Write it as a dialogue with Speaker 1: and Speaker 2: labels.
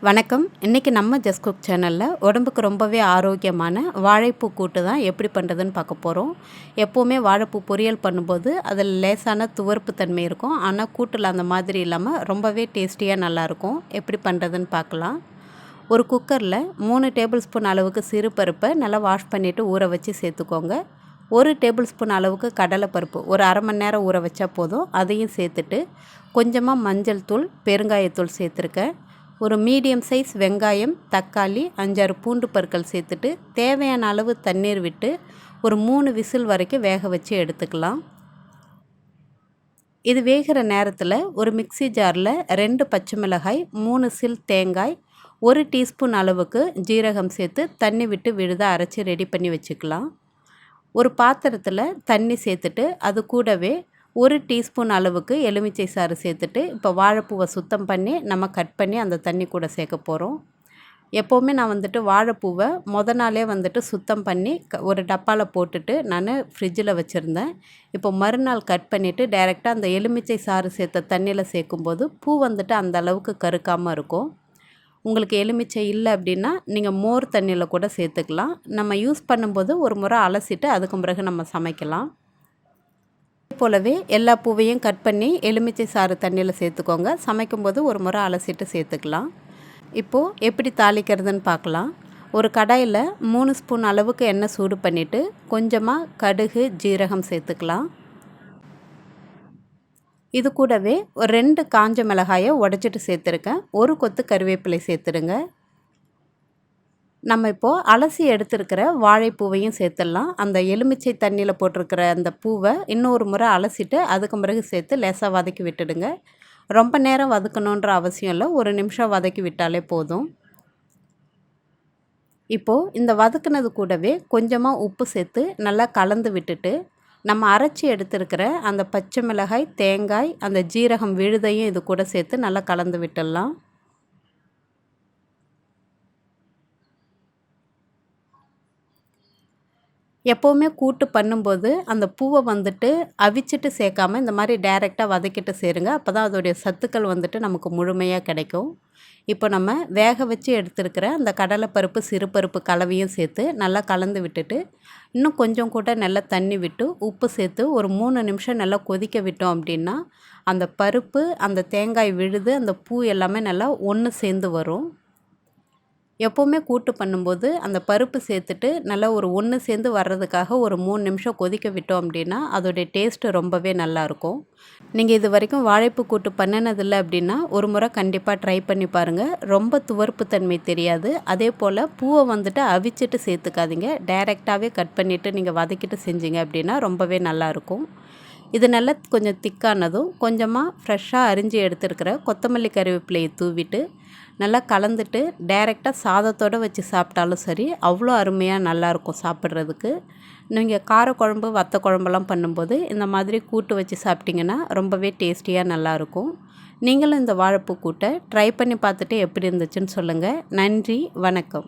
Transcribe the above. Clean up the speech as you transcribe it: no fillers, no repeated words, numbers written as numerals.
Speaker 1: வணக்கம். இன்றைக்கி நம்ம ஜஸ்ட் குக் சேனலில் உடம்புக்கு ரொம்பவே ஆரோக்கியமான வாழைப்பூ கூட்டு தான் எப்படி பண்ணுறதுன்னு பார்க்க போகிறோம். எப்போவுமே வாழைப்பூ பொரியல் பண்ணும்போது அதில் லேசான துவர்ப்பு தன்மை இருக்கும். ஆனால் கூட்டில் அந்த மாதிரி இல்லாமல் ரொம்பவே டேஸ்டியாக நல்லாயிருக்கும். எப்படி பண்ணுறதுன்னு பார்க்கலாம். ஒரு குக்கரில் 3 டேபிள் ஸ்பூன் அளவுக்கு சிறு பருப்பை நல்லா வாஷ் பண்ணிவிட்டு ஊற வச்சு சேர்த்துக்கோங்க. 1 டேபிள் ஸ்பூன் அளவுக்கு கடலைப்பருப்பு ஒரு அரை மணி நேரம் ஊற வச்சா போதும். அதையும் சேர்த்துட்டு கொஞ்சமாக மஞ்சள் தூள், பெருங்காயத்தூள் சேர்த்துருக்கேன். ஒரு மீடியம் சைஸ் வெங்காயம், தக்காளி, 5-6 பூண்டு பற்கள் சேர்த்துட்டு தேவையான அளவு தண்ணீர் விட்டு ஒரு 3 விசில் வரைக்கும் வேக வச்சு எடுத்துக்கலாம். இது வேகிற நேரத்தில் ஒரு மிக்ஸி ஜாரில் 2 பச்சை மிளகாய், 3 சில் தேங்காய், 1 டீஸ்பூன் அளவுக்கு ஜீரகம் சேர்த்து தண்ணி விட்டு விழுதாக அரைச்சி ரெடி பண்ணி வச்சுக்கலாம். ஒரு பாத்திரத்தில் தண்ணி சேர்த்துட்டு அது கூடவே 1 டீஸ்பூன் அளவுக்கு எலுமிச்சை சாறு சேர்த்துட்டு இப்போ வாழைப்பூவை சுத்தம் பண்ணி நம்ம கட் பண்ணி அந்த தண்ணி கூட சேர்க்க போகிறோம். எப்போவுமே நான் வாழைப்பூவை நாளே சுத்தம் பண்ணி ஒரு டப்பாவில் போட்டுட்டு நான் ஃப்ரிட்ஜில் வச்சுருந்தேன். இப்போ மறுநாள் கட் பண்ணிவிட்டு டைரெக்டாக அந்த எலுமிச்சை சாறு சேர்த்த தண்ணியில் சேர்க்கும்போது பூ அந்த அளவுக்கு கருக்காமல் இருக்கும். உங்களுக்கு எலுமிச்சை இல்லை அப்படின்னா நீங்கள் மோர் தண்ணியில் கூட சேர்த்துக்கலாம். நம்ம யூஸ் பண்ணும்போது ஒரு முறை அலசிட்டு அதுக்கு பிறகு நம்ம சமைக்கலாம். போலவே எல்லா பூவையும் கட் பண்ணி எலுமிச்சை சாறு தண்ணியில் சேர்த்துக்கோங்க. சமைக்கும்போது ஒரு முறை அலசிட்டு சேர்த்துக்கலாம். இப்போது எப்படி தாளிக்கிறதுன்னு பார்க்கலாம். ஒரு கடாயில் 3 ஸ்பூன் அளவுக்கு எண்ணெய் சூடு பண்ணிவிட்டு கொஞ்சமாக கடுகு, ஜீரகம் சேர்த்துக்கலாம். இது கூடவே ஒரு 2 காஞ்ச மிளகாயை உடச்சிட்டு சேர்த்துருக்கேன். ஒரு கொத்து கருவேப்பிலை சேர்த்துடுங்க. நம்ம இப்போது அலசி எடுத்துருக்கிற வாழைப்பூவையும் சேர்த்துடலாம். அந்த எலுமிச்சை தண்ணியில் போட்டிருக்கிற அந்த பூவை இன்னொரு முறை அலசிட்டு அதுக்கு பிறகு சேர்த்து லேசாக வதக்கி விட்டுடுங்க. ரொம்ப நேரம் வதக்கணுன்ற அவசியம் இல்லை. 1 நிமிஷம் வதக்கி விட்டாலே போதும். இப்போது இந்த வதக்குனது கூடவே கொஞ்சமாக உப்பு சேர்த்து நல்லா கலந்து விட்டுட்டு நம்ம அரைச்சி எடுத்துருக்கிற அந்த பச்சை மிளகாய், தேங்காய், அந்த ஜீரகம் விழுதையும் இது கூட சேர்த்து நல்லா கலந்து விட்டுடலாம். எப்போவுமே கூட்டு பண்ணும்போது அந்த பூவை அவிச்சிட்டு சேர்க்காம இந்த மாதிரி டைரெக்டாக வதக்கிட்டு சேருங்க. அப்போ தான் அதோடைய சத்துக்கள் நமக்கு முழுமையாக கிடைக்கும். இப்போ நம்ம வேக வச்சு எடுத்துருக்கிற அந்த கடலைப்பருப்பு, சிறுபருப்பு கலவையும் சேர்த்து நல்லா கலந்து விட்டுட்டு இன்னும் கொஞ்சம் கூட நல்லா தண்ணி விட்டு உப்பு சேர்த்து ஒரு 3 நிமிஷம் நல்லா கொதிக்க விட்டோம் அப்படின்னா அந்த பருப்பு, அந்த தேங்காய் விழுது, அந்த பூ எல்லாமே நல்லா ஒன்று சேர்ந்து வரும். எப்போவுமே கூட்டு பண்ணும்போது அந்த பருப்பு சேர்த்துட்டு நல்லா ஒரு ஒன்று சேர்ந்து வர்றதுக்காக ஒரு 3 நிமிஷம் கொதிக்க விட்டோம் அப்படின்னா அதோடைய டேஸ்ட்டு ரொம்பவே நல்லாயிருக்கும். நீங்கள் இது வரைக்கும் வாழைப்பூ கூட்டு பண்ணினதில்லை அப்படின்னா ஒரு முறை கண்டிப்பாக ட்ரை பண்ணி பாருங்கள். ரொம்ப துவர்ப்பு தன்மை தெரியாது. அதே போல் பூவை அவிச்சிட்டு சேர்த்துக்காதீங்க. டைரெக்டாகவே கட் பண்ணிவிட்டு நீங்கள் வதக்கிட்டு செஞ்சீங்க அப்படின்னா ரொம்பவே நல்லாயிருக்கும். இது நல்லா கொஞ்சம் திக்கானதும் கொஞ்சமாக ஃப்ரெஷ்ஷாக அரிஞ்சு எடுத்துருக்கிற கொத்தமல்லி கருவேப்பிலையை தூவிட்டு நல்லா கலந்துட்டு டைரெக்டாக சாதத்தோடு வச்சு சாப்பிட்டாலும் சரி அவ்வளோ அருமையாக நல்லாயிருக்கும் சாப்பிட்றதுக்கு. நீங்கள் காரக்குழம்பு, வத்த குழம்பெல்லாம் பண்ணும்போது இந்த மாதிரி கூட்டு வச்சு சாப்பிட்டிங்கன்னா ரொம்பவே டேஸ்டியாக நல்லாயிருக்கும். நீங்களும் இந்த வாழைப்பூ கூட்டை ட்ரை பண்ணி பார்த்துட்டு எப்படி இருந்துச்சுன்னு சொல்லுங்கள். நன்றி, வணக்கம்.